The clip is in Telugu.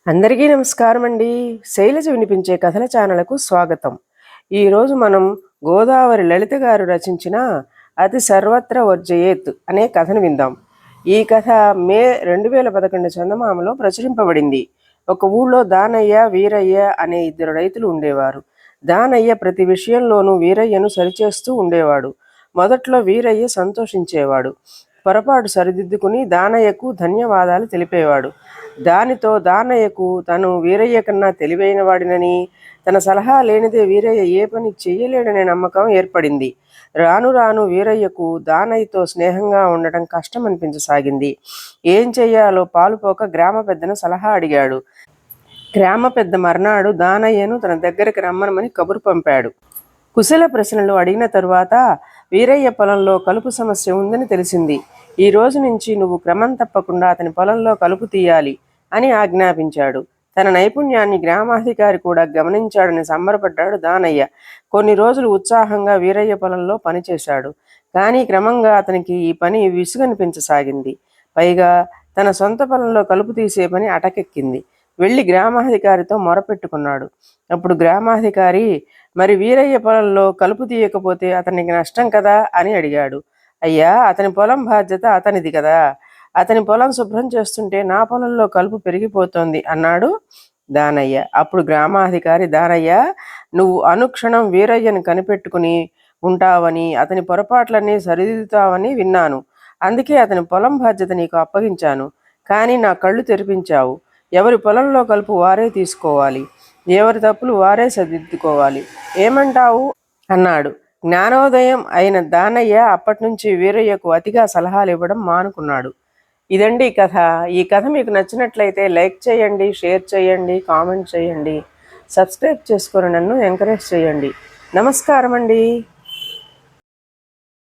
అందరికీ నమస్కారం అండి. శైలజ వినిపించే కథల ఛానల్కు స్వాగతం. ఈరోజు మనం గోదావరి లలిత గారు రచించిన అతి సర్వత్ర వర్జయేత్ అనే కథను విందాం. ఈ కథ మే 2011 చందమామలో ప్రచురింపబడింది. ఒక ఊళ్ళో దానయ్య, వీరయ్య అనే ఇద్దరు రైతులు ఉండేవారు. దానయ్య ప్రతి విషయంలోనూ వీరయ్యను సరిచేస్తూ ఉండేవాడు. మొదట్లో వీరయ్య సంతోషించేవాడు. పొరపాటు సరిదిద్దుకుని దానయ్యకు ధన్యవాదాలు తెలిపేవాడు. దానితో దానయ్యకు తను వీరయ్య కన్నా తెలివైన వాడినని, తన సలహా లేనిదే వీరయ్య ఏ పని చెయ్యలేడనే నమ్మకం ఏర్పడింది. రాను రాను వీరయ్యకు దానయ్యతో స్నేహంగా ఉండటం కష్టం అనిపించసాగింది. ఏం చెయ్యాలో పాలుపోక గ్రామ పెద్దను సలహా అడిగాడు. గ్రామ పెద్ద మర్నాడు దానయ్యను తన దగ్గరికి రమ్మనమని కబురు పంపాడు. కుశల ప్రశ్నలు అడిగిన తరువాత వీరయ్య పొలంలో కలుపు సమస్య ఉందని తెలిసింది. ఈ రోజు నుంచి నువ్వు క్రమం తప్పకుండా అతని పొలంలో కలుపు తీయాలి అని ఆజ్ఞాపించాడు. తన నైపుణ్యాన్ని గ్రామాధికారి కూడా గమనించాడని సంబరపడ్డాడు దానయ్య. కొన్ని రోజులు ఉత్సాహంగా వీరయ్య పొలంలో పనిచేశాడు. కానీ క్రమంగా అతనికి ఈ పని విసుగనిపించసాగింది. పైగా తన సొంత పొలంలో కలుపు తీసే పని అటకెక్కింది. వెళ్ళి గ్రామాధికారితో మొరపెట్టుకున్నాడు. అప్పుడు గ్రామాధికారి, మరి వీరయ్య పొలంలో కలుపు తీయకపోతే అతనికి నష్టం కదా అని అడిగాడు. అయ్యా, అతని పొలం బాధ్యత అతనిది కదా. అతని పొలం శుభ్రం చేస్తుంటే నా పొలంలో కలుపు పెరిగిపోతోంది అన్నాడు దానయ్య. అప్పుడు గ్రామాధికారి, దానయ్య, నువ్వు అనుక్షణం వీరయ్యను కనిపెట్టుకుని ఉంటావని, అతని పొరపాట్లన్నీ సరిదిద్దుతావని విన్నాను. అందుకే అతని పొలం బాధ్యత నీకు అప్పగించాను. కానీ నా కళ్ళు తెరిపించావు. ఎవరి పొలంలో కలుపు వారే తీసుకోవాలి, ఎవరి తప్పులు వారే సరిదిద్దుకోవాలి. ఏమంటావు అన్నాడు. జ్ఞానోదయం అయిన దానయ్య అప్పటి నుంచి వీరయ్యకు అతిగా సలహాలు ఇవ్వడం మానుకున్నాడు. ఇదండి కథ. ఈ కథ మీకు నచ్చినట్లయితే లైక్ చేయండి, షేర్ చేయండి, కామెంట్ చేయండి, సబ్స్క్రైబ్ చేసుకొని నన్ను ఎంకరేజ్ చేయండి. నమస్కారం అండి.